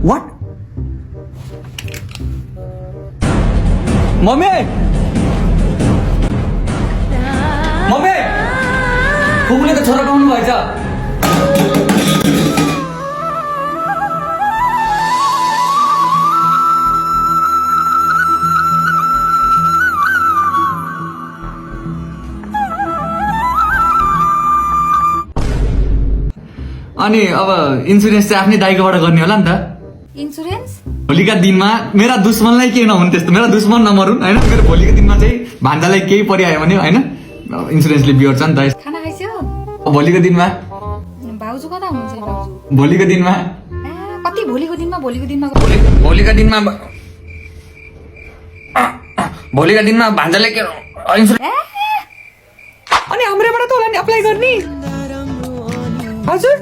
What? Mummy mummy फुपूले त छोरा पाउनु भएछ अनि अब इन्सुरेन्स चाहिँ आफ्नै दाइकोबाट गर्ने होला नि त इन्सुरेन्स भोलिका दिनमा मेरा दुश्मनलाई केही नहुन् त्यस्तो मेरा दुश्मन नमरुन् होइन मेरो भोलिको दिनमा चाहिँ भान्जालाई केही परिआयो भने होइन इन्सुरेन्सले बिहोर्छ नि त खाना खाइस्यो भोलिको दिनमा भाउजू कता हुनुहुन्छ भाउजू भोलिको दिनमा कति भोलिको दिनमा भोलिका दिनमा भोलिका दिनमा भान्जालाई के इन्सुरेन्स अनि हाम्रोबाट त होला नि अप्लाई गर्ने हजुर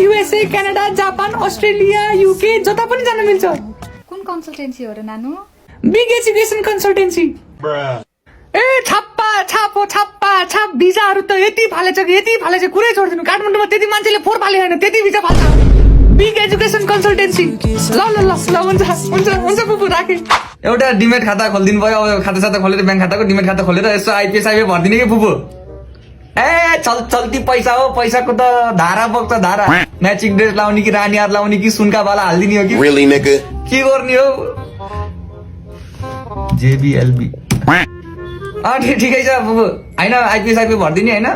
USA Canada Japan Australia UK जता पनि जान मिल्छ कुन कन्सल्टेन्सी हो र नानु बिग एजुकेसन कन्सल्टेन्सी ए छाप्पा छाप हो छाप्पा छाप भिजाहरू त यति फालेछ कि यति फालेछ कुरै छोड्दिनु काठमाडौँमा त्यति मान्छेले फोहोर फाले होइन त्यति भिजा फाल्छ बिग एजुकेसन कन्सल्टेन्सी ल ल ल ल हुन्छ हुन्छ हुन्छ पुपु राखेँ एउटा डिमेट खाता खोलिदिनु भयो अब खाता साता खोलेर ब्याङ्क खाताको डिमेट खाता खोलेर यसो आइपिएस भरिदिने कि पुपु ए चल्ती पैसा हो पैसाको त धारा बोक्छ धारा म्याचिङ ड्रेस लाउने कि रानीहार लाउने कि सुनका बाला हालिदिने हो कि Really, nigga? के गर्ने हो जेबीएलबी ठिकै छ बुबु होइन आइपिएस भरिदिने होइन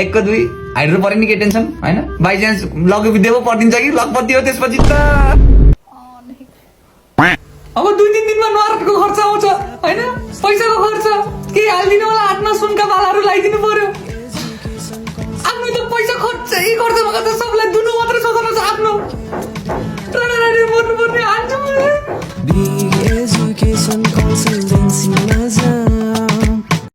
1 को 2 हाइड्रो पऱ्यो नि के टेन्सन होइन बाइचान्स लघु विद्या पो परिदिन्छ कि लखपति हो त्यसपछि त अब 2-3 दिनमा नराटको खर्च आउँछ होइन पैसाको खर्च केही हालिदिनु होला हातमा सुनका बालाहरू लगाइदिनु पर्यो आफ्नो त पैसा खर्चै गर्छ मगर त सबलाई दुनु मात्रै सोच्नु छ आफ्नो राडी मर्नु पर्ने हाल्छु Big education consultancy,